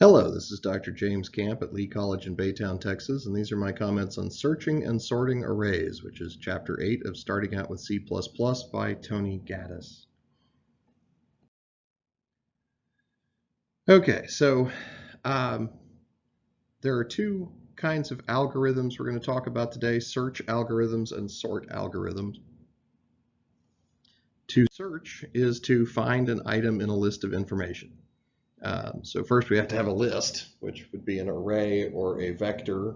Hello, this is Dr. James Camp at Lee College in Baytown, Texas, and these are my comments on searching and sorting arrays, which is Chapter 8 of Starting Out with C++ by Tony Gaddis. Okay, so there are two kinds of algorithms we're going to talk about today, search algorithms and sort algorithms. To search is to find an item in a list of information. So first we have to have a list, which would be an array or a vector.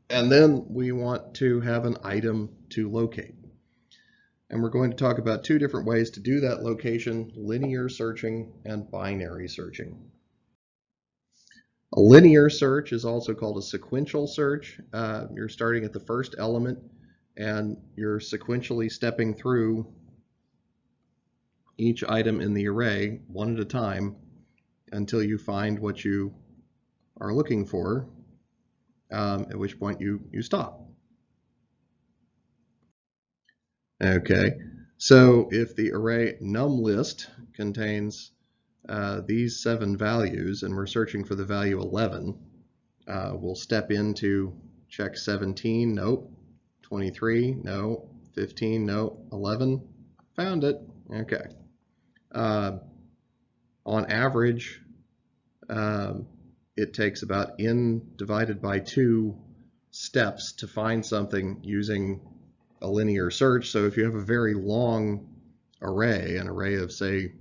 And then we want to have an item to locate. And we're going to talk about two different ways to do that location: linear searching and binary searching. A linear search is also called a sequential search. You're starting at the first element and you're sequentially stepping through each item in the array one at a time until you find what you are looking for, at which point you stop. Okay, so if the array numList contains these 7 values and we're searching for the value 11, we'll step into check 17, nope, 23, no, 15, no, 11, found it. Okay. On average, it takes about n divided by 2 steps to find something using a linear search. So if you have a very long array, an array of say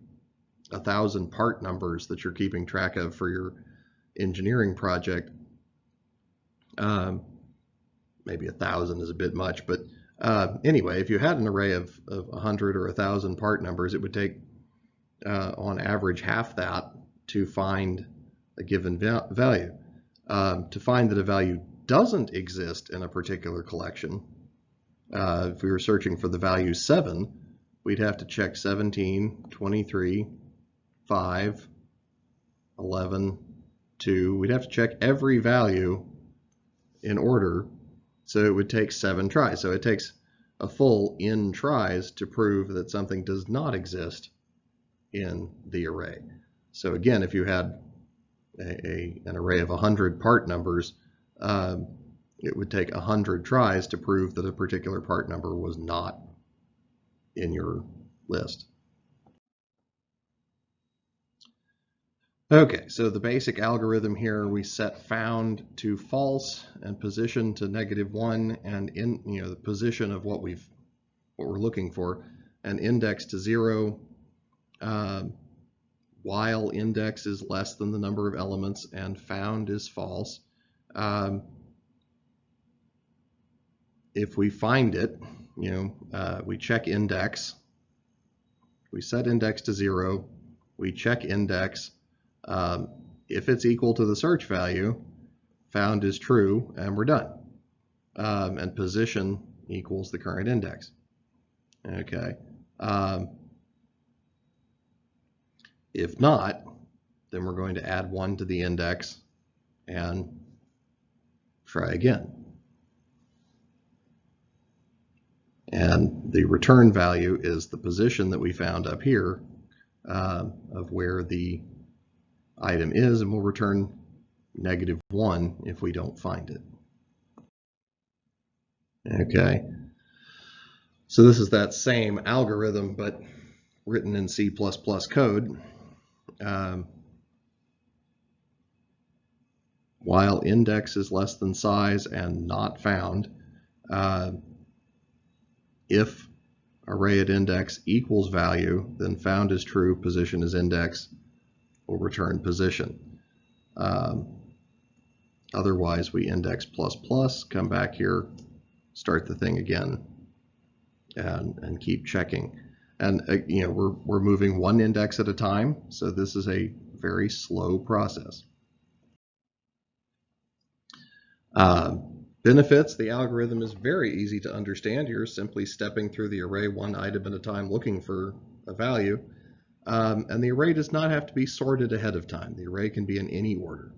1,000 part numbers that you're keeping track of for your engineering project, maybe 1,000 is a bit much, but anyway, if you had an array of 100 or 1,000 part numbers, it would take on average half that to find a given value. To find that a value doesn't exist in a particular collection, if we were searching for the value 7, we'd have to check 17, 23, 5, 11, 2. We'd have to check every value in order, so it would take 7 tries. So it takes a full n tries to prove that something does not exist in the array. So again, if you had an array of 100 part numbers, it would take 100 tries to prove that a particular part number was not in your list. Okay, so the basic algorithm here, we set found to false and position to -1, and in the position of what we're looking for, and index to 0, while index is less than the number of elements, and found is false. If we find it, we check index, we set index to 0, we check index. If it's equal to the search value, found is true, and we're done. And position equals the current index. Okay. If not, then we're going to add 1 to the index and try again. And the return value is the position that we found up here of where the item is, and we'll return -1 if we don't find it. Okay, so this is that same algorithm but written in C++ code. While index is less than size and not found, if array at index equals value, then found is true, position is index, will return position. Otherwise, we index ++, come back here, start the thing again, and keep checking. And we're moving 1 index at a time, so this is a very slow process. Benefits: the algorithm is very easy to understand. You're simply stepping through the array 1 item at a time looking for a value. And the array does not have to be sorted ahead of time. The array can be in any order.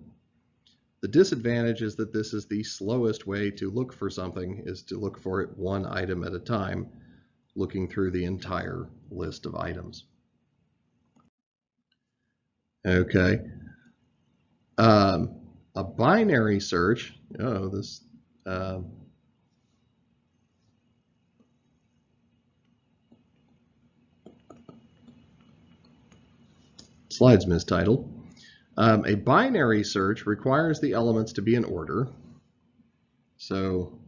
The disadvantage is that this is the slowest way to look for something, is to look for it 1 item at a time, looking through the entire list of items. Okay, A binary search, slide's mistitled. A binary search requires the elements to be in order. So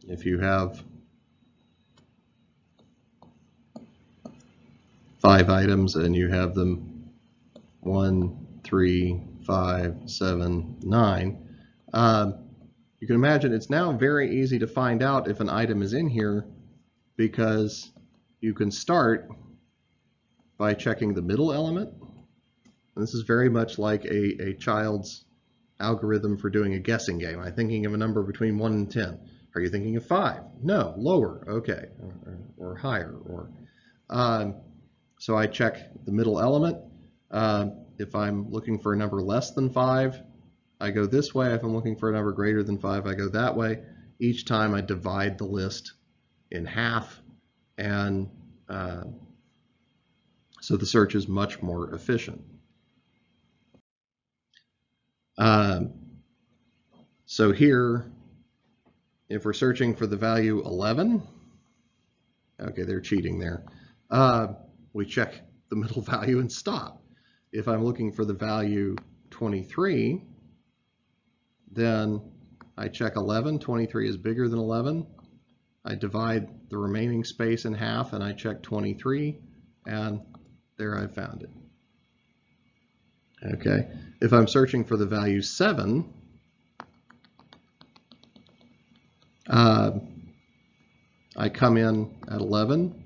if you have 5 items and you have them 1, 3, 5, 7, 9, you can imagine it's now very easy to find out if an item is in here, because you can start by checking the middle element. And this is very much like a child's algorithm for doing a guessing game. I'm thinking of a number between 1 and 10. Are you thinking of 5? No, lower, okay, or higher. So I check the middle element. If I'm looking for a number less than 5, I go this way. If I'm looking for a number greater than 5, I go that way. Each time I divide the list in half, and so the search is much more efficient. So here, if we're searching for the value 11, okay, they're cheating there. We check the middle value and stop. If I'm looking for the value 23, then I check 11. 23 is bigger than 11. I divide the remaining space in half and I check 23, and there I found it. Okay, if I'm searching for the value 7, I come in at 11.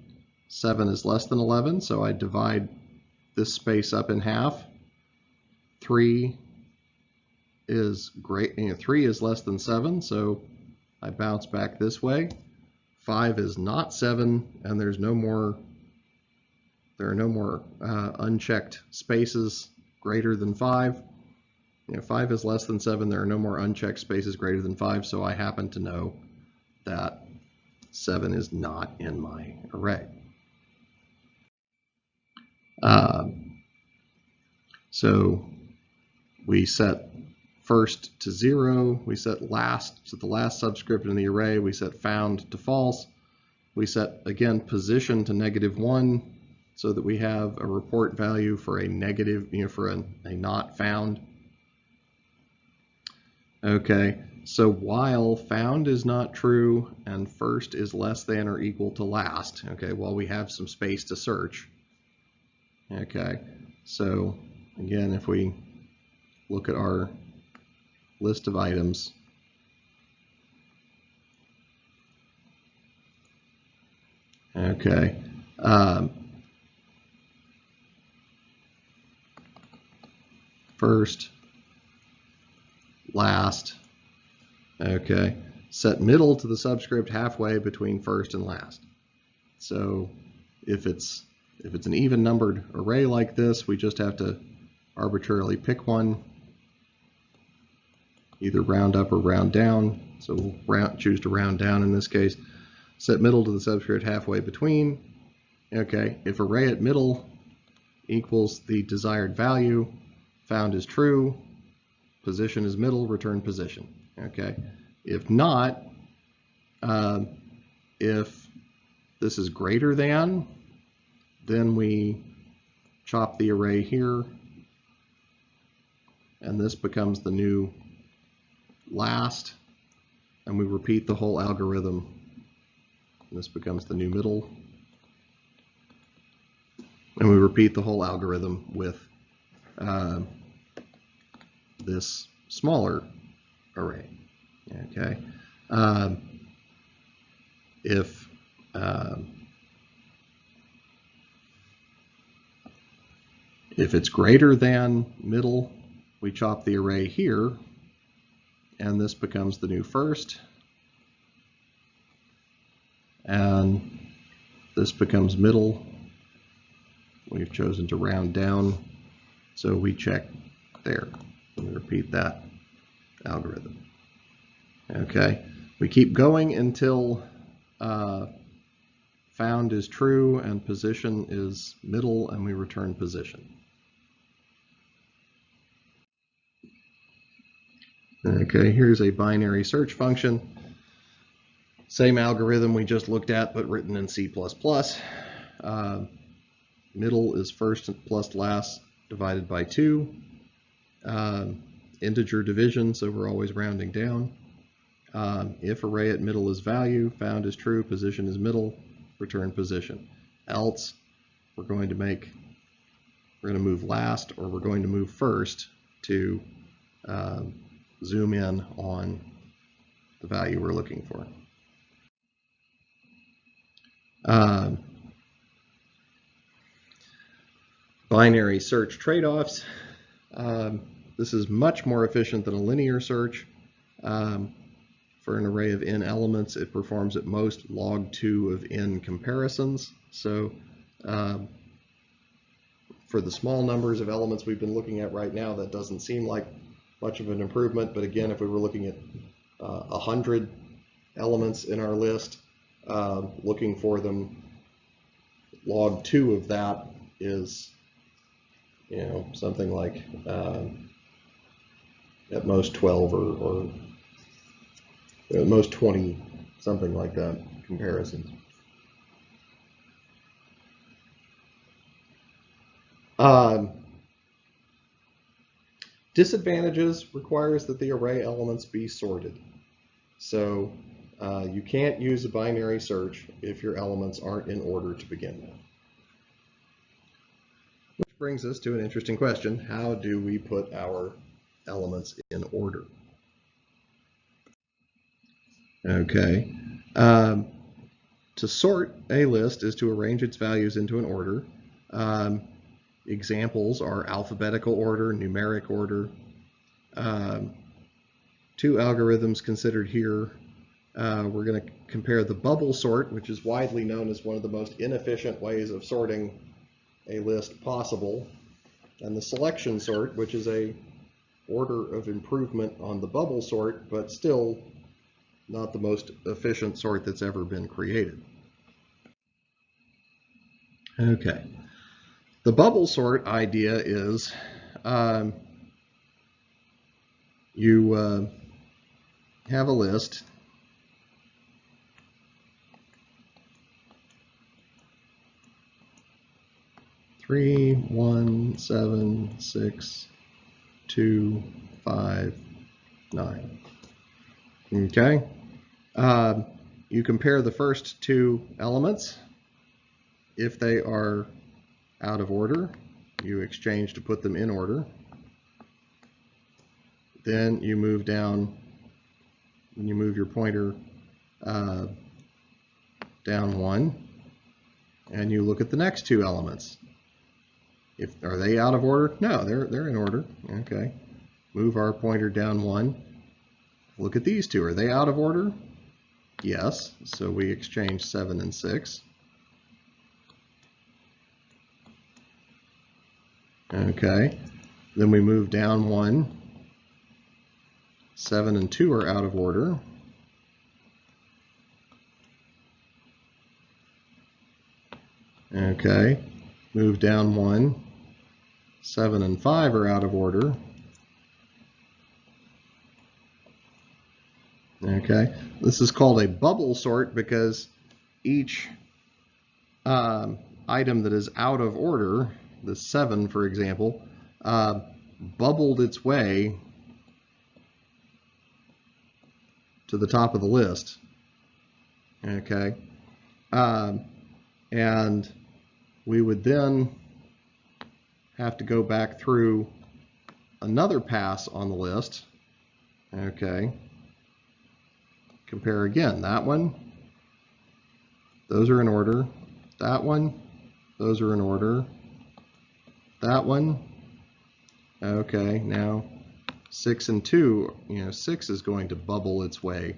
7 is less than 11, so I divide this space up in half. 3 is 3 is less than 7, so I bounce back this way. 5 is not 7, and there are no more unchecked spaces greater than 5. 5 is less than 7. There are no more unchecked spaces greater than 5, so I happen to know that 7 is not in my array. So we set first to 0. We set last to the last subscript in the array. We set found to false. We set, again, position to -1, so that we have a report value for a negative, for a not found. Okay, so while found is not true and first is less than or equal to last, okay, while we have some space to search. Okay, so again, if we look at our list of items, okay, first, last, okay, set middle to the subscript halfway between first and last. So if it's an even numbered array like this, we just have to arbitrarily pick one, either round up or round down. So we'll choose to round down in this case. Set middle to the subscript halfway between. Okay, if array at middle equals the desired value, found is true, position is middle, return position. Okay, if not, if this is greater than, then we chop the array here, and this becomes the new last, and we repeat the whole algorithm. And this becomes the new middle, and we repeat the whole algorithm with this smaller array. Okay, if it's greater than middle, we chop the array here, and this becomes the new first, and this becomes middle. We've chosen to round down, so we check there, and we repeat that algorithm. Okay, we keep going until found is true and position is middle, and we return position. Okay, here's a binary search function. Same algorithm we just looked at, but written in C++. Middle is first plus last divided by 2. Integer division, so we're always rounding down. If array at middle is value, found is true, position is middle, return position. Else, we're going to move last, or we're going to move first to zoom in on the value we're looking for. Binary search trade-offs. This is much more efficient than a linear search. For an array of n elements, it performs at most log 2 of n comparisons. So for the small numbers of elements we've been looking at right now, that doesn't seem like much of an improvement. But again, if we were looking at 100 elements in our list, looking for them, log 2 of that is, something like at most 12 or at most 20, something like that, comparisons. Disadvantages requires that the array elements be sorted. So you can't use a binary search if your elements aren't in order to begin with. Which brings us to an interesting question. How do we put our elements in order? Okay. To sort a list is to arrange its values into an order. Examples are alphabetical order, numeric order. 2 algorithms considered here. We're going to compare the bubble sort, which is widely known as one of the most inefficient ways of sorting a list possible, and the selection sort, which is a order of improvement on the bubble sort, but still not the most efficient sort that's ever been created. Okay. The bubble sort idea is you have a list. Three, 1, 7, 6, 2, 5, 9. Okay. You compare the first 2 elements. If they are out of order, you exchange to put them in order. Then you move down, and you move your pointer down 1, and you look at the next 2 elements. Are they out of order? No, they're in order. Okay. Move our pointer down 1. Look at these 2. Are they out of order? Yes. So we exchange 7 and 6. Okay. Then we move down 1. 7 and 2 are out of order. Okay. Move down 1. 7 and 5 are out of order. Okay. This is called a bubble sort because each item that is out of order, the 7 for example, bubbled its way to the top of the list. Okay. And we would then have to go back through another pass on the list. Okay. Compare again. That one, those are in order. That one, those are in order. That one, okay, now 6 and 2, 6 is going to bubble its way.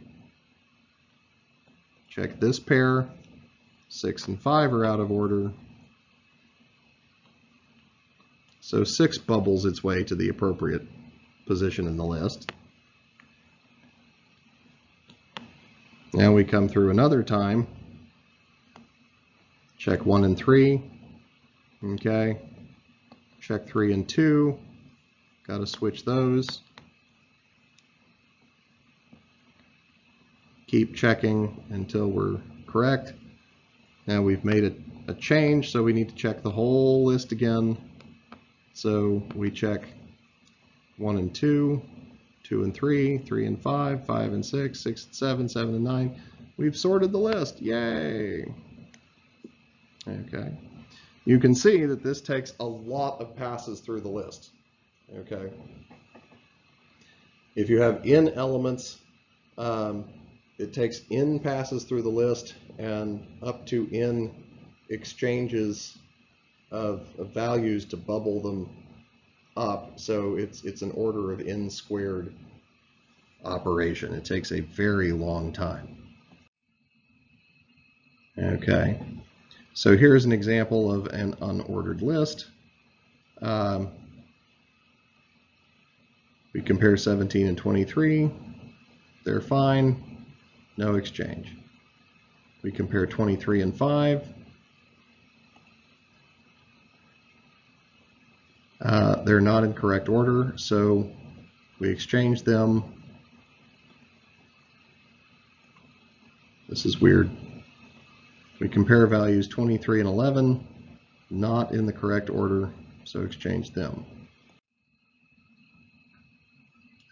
Check this pair. 6 and 5 are out of order. So 6 bubbles its way to the appropriate position in the list. Now we come through another time. Check 1 and 3. Okay. Check 3 and 2. Got to switch those. keep checking until we're correct. Now we've made a change, so we need to check the whole list again. So we check 1 and 2, 2 and 3, 3 and 5, 5 and 6, 6 and 7, 7 and 9. We've sorted the list. Yay! Okay. You can see that this takes a lot of passes through the list. Okay. If you have in elements, it takes n passes through the list and up to n exchanges of values to bubble them up. So it's an order of n squared operation. It takes a very long time. Okay. So here's an example of an unordered list. We compare 17 and 23. They're fine. No exchange. We compare 23 and 5. They're not in correct order, so we exchange them. This is weird. We compare values 23 and 11, not in the correct order, so exchange them.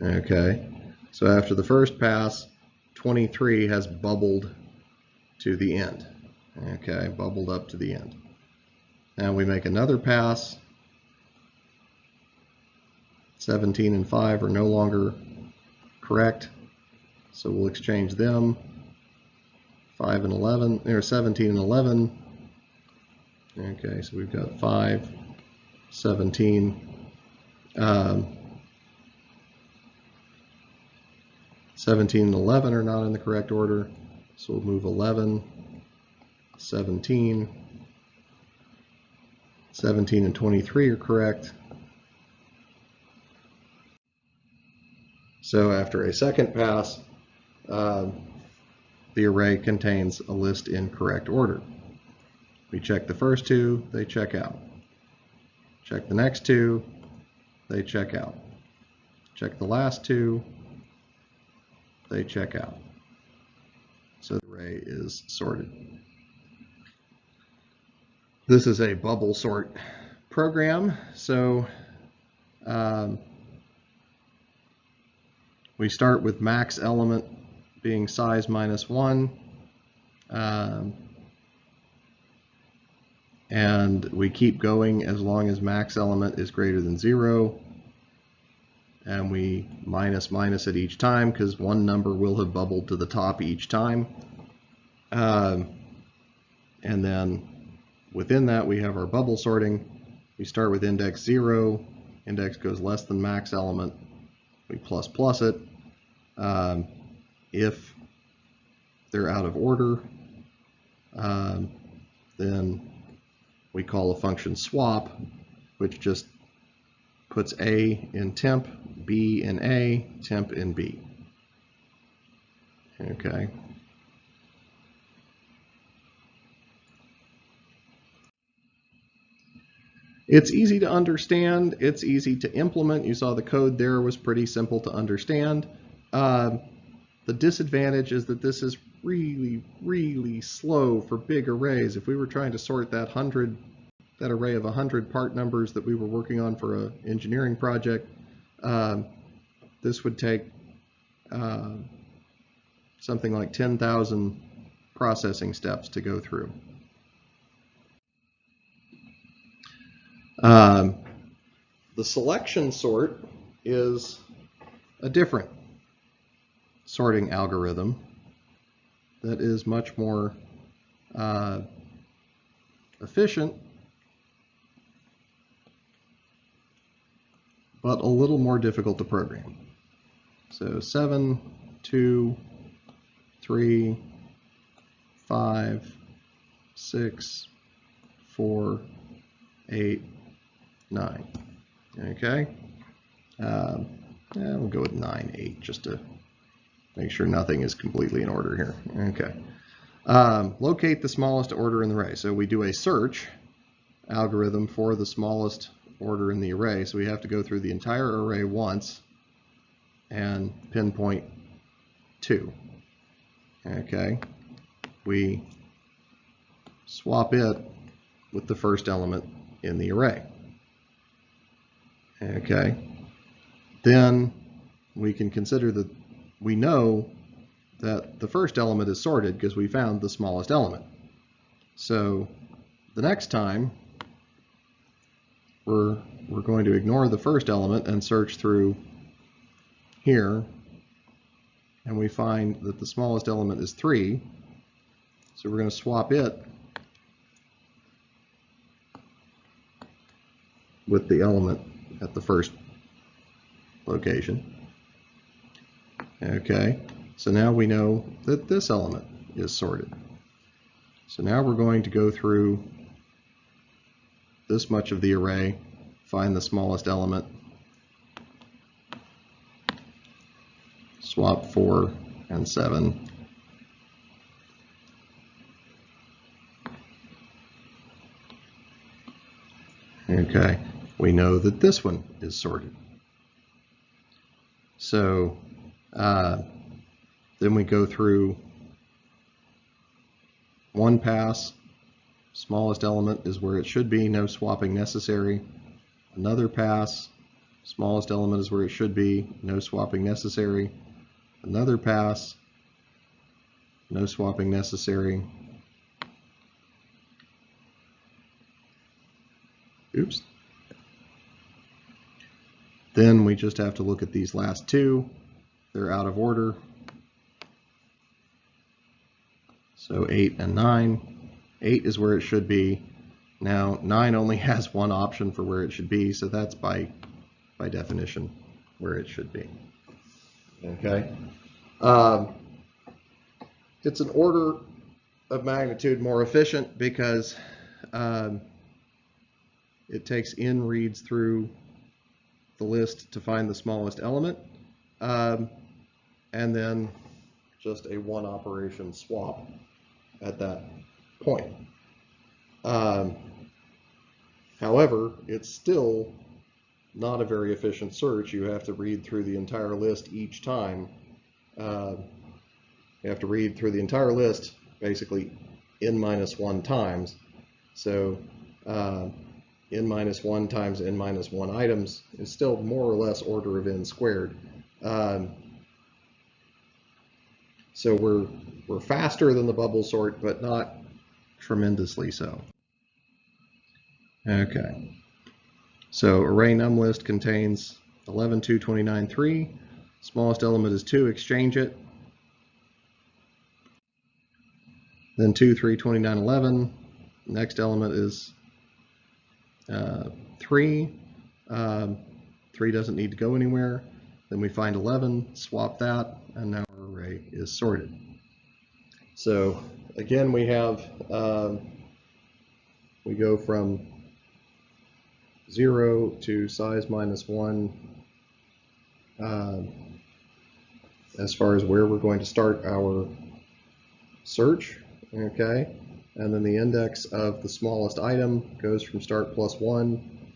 Okay, so after the first pass, 23 has bubbled to the end. Okay, bubbled up to the end. Now we make another pass. 17 and 5 are no longer correct, so we'll exchange them. 5 and 11, or 17 and 11. Okay, so we've got 5, 17. 17 and 11 are not in the correct order, so we'll move 11, 17. 17 and 23 are correct. So after a second pass, the array contains a list in correct order. We check the first two, they check out. Check the next two, they check out. Check the last two, they check out. So the array is sorted. This is a bubble sort program. So we start with max element being size -1, and we keep going as long as max element is greater than 0, and we minus it each time because one number will have bubbled to the top each time, and then within that we have our bubble sorting. We start with index 0, index goes less than max element, we plus it. If they're out of order, then we call a function swap, which just puts A in temp, B in A, temp in B. Okay. It's easy to understand. It's easy to implement. You saw the code there was pretty simple to understand. The disadvantage is that this is really, really slow for big arrays. If we were trying to sort that array of 100 part numbers that we were working on for an engineering project, this would take something like 10,000 processing steps to go through. The selection sort is a different sorting algorithm that is much more efficient, but a little more difficult to program. So 7, 2, 3, 5, 6, 4, 8, 9. Okay. We'll go with 9, 8 just to make sure nothing is completely in order here. Okay. Locate the smallest order in the array. So we do a search algorithm for the smallest order in the array. So we have to go through the entire array once and pinpoint 2. Okay, we swap it with the first element in the array. Okay, then we can consider that we know that the first element is sorted because we found the smallest element. So the next time we're going to ignore the first element and search through here, and we find that the smallest element is 3. So we're going to swap it with the element at the first location. Okay, so now we know that this element is sorted. So now we're going to go through this much of the array, find the smallest element, swap 4 and 7. Okay, we know that this one is sorted. So then we go through one pass, smallest element is where it should be, no swapping necessary. Another pass, smallest element is where it should be, no swapping necessary. Another pass, no swapping necessary. Oops. Then we just have to look at these last two. They're out of order. So 8 and 9. 8 is where it should be. Now 9 only has one option for where it should be, so that's by definition where it should be. Okay. It's an order of magnitude more efficient because it takes n reads through the list to find the smallest element, and then just a one operation swap at that point. However, it's still not a very efficient search. You have to read through the entire list each time. You have to read through the entire list basically n-1 times. So n-1 times n-1 items is still more or less order of n squared. So we're faster than the bubble sort, but not tremendously so. Okay. So array num list contains 11, 2, 29, 3. Smallest element is 2, exchange it. Then 2, 3, 29, 11. Next element is 3. 3 doesn't need to go anywhere. Then we find 11, swap that, and now our array is sorted. So again, we have, we go from 0 to size minus 1 as far as where we're going to start our search, okay? And then the index of the smallest item goes from start plus 1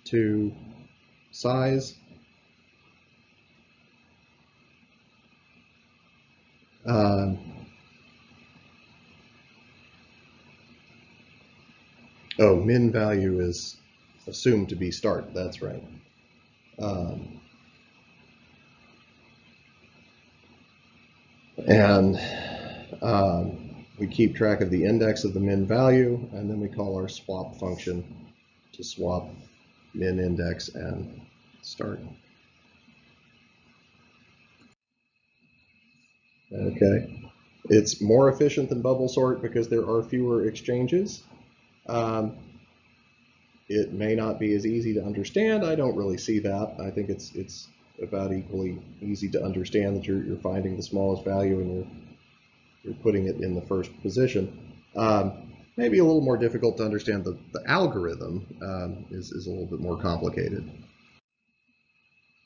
to size. Oh, min value is assumed to be start, that's right. We keep track of the index of the min value, and then we call our swap function to swap min index and start. Okay, it's more efficient than bubble sort because there are fewer exchanges. It may not be as easy to understand. I don't really see that. I think it's about equally easy to understand that you're finding the smallest value and you're putting it in the first position. Maybe a little more difficult to understand the algorithm is a little bit more complicated.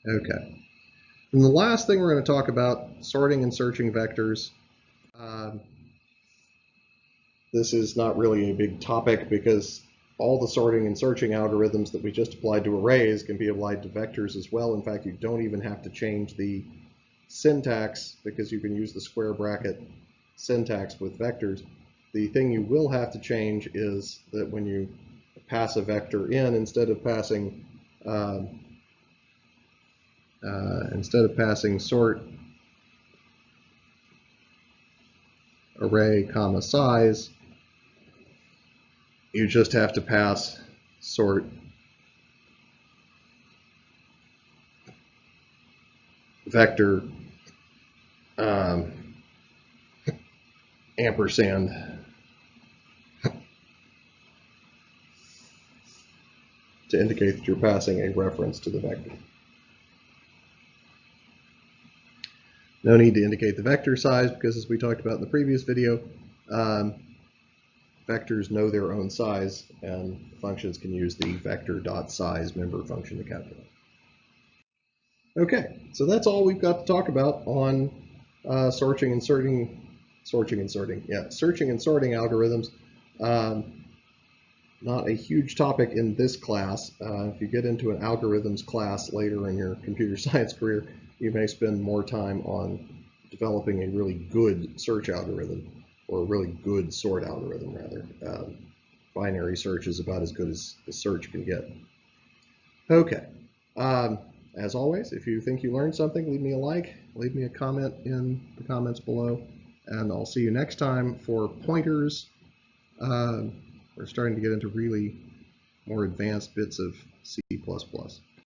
Okay. And the last thing we're going to talk about, sorting and searching vectors. This is not really a big topic because all the sorting and searching algorithms that we just applied to arrays can be applied to vectors as well. In fact, you don't even have to change the syntax because you can use the square bracket syntax with vectors. The thing you will have to change is that when you pass a vector in, instead of passing sort array comma size, you just have to pass sort vector ampersand to indicate that you're passing a reference to the vector. No need to indicate the vector size because, as we talked about in the previous video, vectors know their own size, and functions can use the vector.size member function to calculate. Okay, so that's all we've got to talk about on searching and sorting algorithms. Not a huge topic in this class. If you get into an algorithms class later in your computer science career, you may spend more time on developing a really good search algorithm, or a really good sort algorithm, rather. Binary search is about as good as the search can get. Okay. As always, if you think you learned something, leave me a like, leave me a comment in the comments below, and I'll see you next time for pointers. We're starting to get into really more advanced bits of C++.